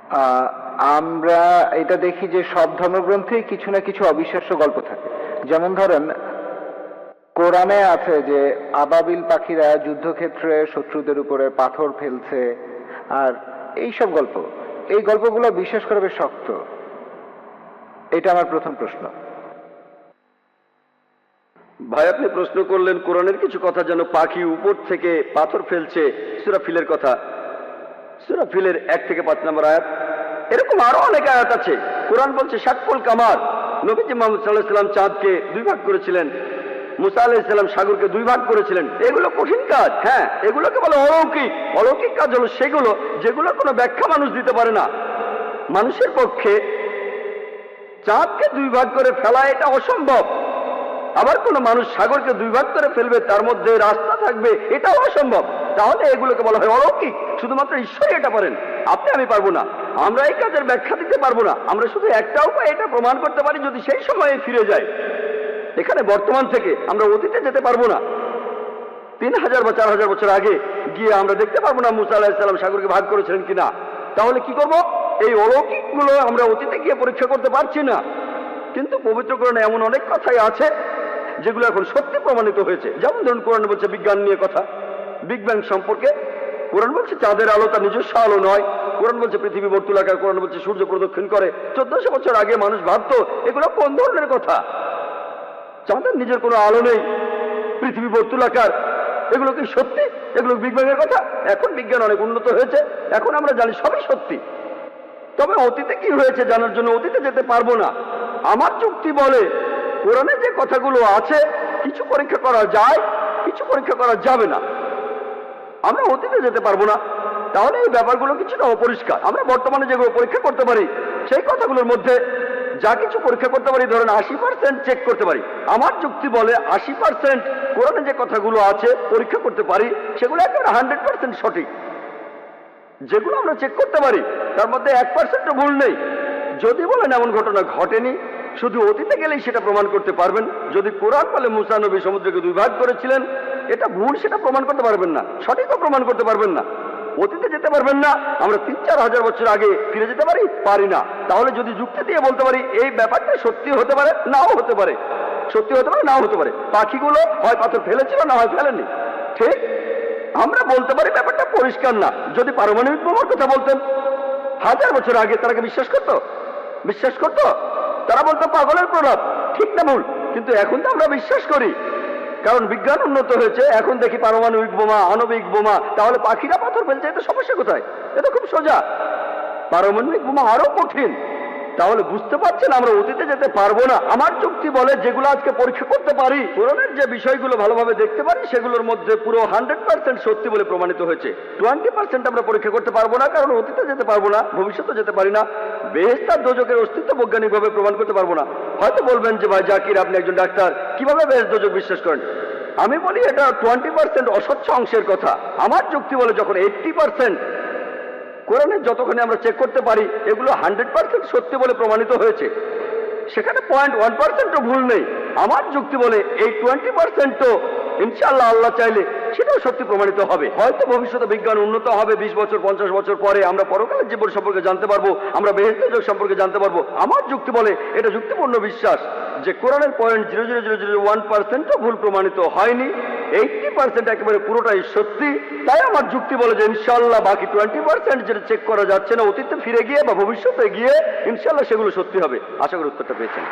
আহ, আমরা এটা দেখি যে সব ধর্মগ্রন্থেই কিছু না কিছু অবিশ্বাস্য গল্প থাকে। যেমন ধরেন, কোরআনে আছে যে আবাবিল পাখিরা যুদ্ধক্ষেত্রে শত্রুদের উপরে পাথর ফেলছে, আর এইসব গল্প, এই গল্পগুলো বিশ্বাস করা বেশ শক্ত। এটা আমার প্রথম প্রশ্ন। ভাই, আপনি প্রশ্ন করলেন কোরআনের কিছু কথা যেন পাখি উপর থেকে পাথর ফেলছে, সূরা ফিলের কথা। সূরা ফিলের 1 থেকে 5 নম্বর আয়াত। এরকম আরো অনেক আয়াত আছে। কোরআন বলছে শাক্কুল কামার, নবীজি মুহাম্মদ সাল্লাল্লাহু আলাইহি ওয়াসাল্লাম চাঁদকে 2 ভাগ করেছিলেন, মুসা আলাইহিস সালাম সাগরকে 2 ভাগ করেছিলেন। এগুলো কঠিন কাজ, হ্যাঁ, এগুলোকে বলে অলৌকিক। অলৌকিক কাজ হলো সেগুলো যেগুলোর কোনো ব্যাখ্যা মানুষ দিতে পারে না। মানুষের পক্ষে চাঁদকে 2 ভাগ করে ফেলা এটা অসম্ভব। আবার কোনো মানুষ সাগরকে 2 ভাগ করে ফেলবে, তার মধ্যে রাস্তা থাকবে, এটাও অসম্ভব। তাহলে এগুলোকে বলা হয় অলৌকিক। শুধুমাত্র ঈশ্বরই এটা পারেন, আপনি আমি পারবো না। আমরা এই কাজের ব্যাখ্যা দিতে পারবো না। আমরা শুধু একটা উপায় এটা প্রমাণ করতে পারি, যদি সেই সময়ে ফিরে যায়। এখানে বর্তমান থেকে আমরা অতীতে যেতে পারবো না। 3000 বা 4000 বছর আগে গিয়ে আমরা দেখতে পারবো না মুসা আলাইহিস সালাম সাগরকে ভাগ করেছিলেন কিনা। তাহলে কি করব? এই অলৌকিকগুলো আমরা অতীতে গিয়ে পরীক্ষা করতে পারছি না। কিন্তু পবিত্র কোরআনে এমন অনেক কথাই আছে যেগুলো এখন সত্যি প্রমাণিত হয়েছে। যেমন ধরুন, কোরআন বলছে বিজ্ঞান নিয়ে কথা, বিগ ব্যাং সম্পর্কে। কোরআন বলছে চাঁদের আলো তার নিজস্ব আলো নয়। কোরআন বলছে পৃথিবী বর্তুলাকার। কোরআন বলছে সূর্য প্রদক্ষিণ করে। 1400 বছর আগে মানুষ ভাবতো এগুলো কোন ধরনের কথা? চাঁদের নিজের কোনো আলো নেই, পৃথিবী বর্তুলাকার, এগুলো কি সত্যি? এগুলো বিগ ব্যাং এর কথা? এখন বিজ্ঞান অনেক উন্নত হয়েছে, এখন আমরা জানি সবই সত্যি। তবে অতীতে কি হয়েছে জানার জন্য অতীতে যেতে পারবো না। আমার যুক্তি বলে কোরআনে যে কথাগুলো আছে কিছু পরীক্ষা করা যায়, কিছু পরীক্ষা করা যাবে না। আমরা অতীতে যেতে পারবো না, তাহলে এই ব্যাপারগুলো কিছুটা অপরিষ্কার। আমরা বর্তমানে যেগুলো পরীক্ষা করতে পারি সেই কথাগুলোর মধ্যে যা কিছু পরীক্ষা করতে পারি, ধরেন 80% চেক করতে পারি। আমার যুক্তি বলে 80% কোরআনে যে কথাগুলো আছে পরীক্ষা করতে পারি, সেগুলো একেবারে 100% সঠিক। যেগুলো আমরা চেক করতে পারি তার মধ্যে 1% ভুল নেই। যদি বলেন এমন ঘটনা ঘটেনি, শুধু অতীতে গেলেই সেটা প্রমাণ করতে পারবেন। যদি কোরআন বলে মুসা নবী সমুদ্রকে 2 ভাগ করেছিলেন, এটা ভুল, সেটা প্রমাণ করতে পারবেন না, সঠিকও প্রমাণ করতে পারবেন না। অতীতে যেতে পারবেন না। আমরা 3-4 হাজার বছর আগে ফিরে যেতে পারি না। তাহলে যদি যুক্তি দিয়ে বলতে পারি এই ব্যাপারটা সত্যি হতে পারে, নাও হতে পারে, সত্যি হতে পারে, নাও হতে পারে। পাখিগুলো হয় পাথর ফেলেছিল, না হয় ফেলেনি, ঠিক? আমরা বলতে পারি ব্যাপারটা পরিষ্কার না। যদি পারমাণবিক বোমার কথা বলতেন 1000 বছর আগে, তারা কি বিশ্বাস করতো? বিশ্বাস করতো? তারা বলতো পাগলের প্রলাপ, ঠিক না ভুল? কিন্তু এখন তো আমরা বিশ্বাস করি, কারণ বিজ্ঞান উন্নত হয়েছে। এখন দেখি পারমাণবিক বোমা, আণবিক বোমা। তাহলে পাখিরা পাথর ফেলছে, এতে সমস্যা কোথায়? এটা খুব সোজা। পারমাণবিক বোমা আরো কঠিন। তাহলে বুঝতে পারছেন আমরা অতীতে যেতে পারবো না। আমার যুক্তি বলে যেগুলো আজকে পরীক্ষা করতে পারি, কোরআনের যে বিষয়গুলো ভালোভাবে দেখতে পারি, সেগুলোর মধ্যে পুরো 100% সত্যি বলে প্রমাণিত হয়েছে। 20% আমরা পরীক্ষা করতে পারবো না, কারণ অতীতে যেতে পারবো না, ভবিষ্যতে যেতে পারি না। বেহেশত আর দোজখের অস্তিত্ব বৈজ্ঞানিকভাবে প্রমাণ করতে পারবো না। হয়তো বলবেন যে ভাই জাকির, আপনি একজন ডাক্তার, কিভাবে বেহেশত দোজখ বিশ্বাস করেন? আমি বলি এটা 20% অস্বচ্ছ অংশের কথা। আমার যুক্তি বলে যখন 80% কোরআনের যতখানি আমরা চেক করতে পারি এগুলো 100% সত্যি বলে প্রমাণিত হয়েছে, সেখানে 0.1%ও ভুল নেই। আমার যুক্তি বলে এই 20%ও ইনশাআল্লাহ আল্লাহ চাইলে সেটাও সত্যি প্রমাণিত হবে। হয়তো ভবিষ্যতে বিজ্ঞান উন্নত হবে, 20 বছর 50 বছর পরে আমরা পরকালের জীবন সম্পর্কে জানতে পারবো, আমরা বেহেশত দোজখ সম্পর্কে জানতে পারবো। আমার যুক্তি বলে এটা যুক্তিপূর্ণ বিশ্বাস যে কোরআনের 0.00001%ও ভুল প্রমাণিত হয়নি। 80% একেবারে পুরোটাই সত্যি। তাই আমার যুক্তি বলে যে ইনশাআল্লাহ বাকি 20% যেটা চেক করা যাচ্ছে না, অতীতে ফিরে গিয়ে বা ভবিষ্যতে গিয়ে ইনশাআল্লাহ সেগুলো সত্যি হবে। আশা করি উত্তরটা পেয়েছেন।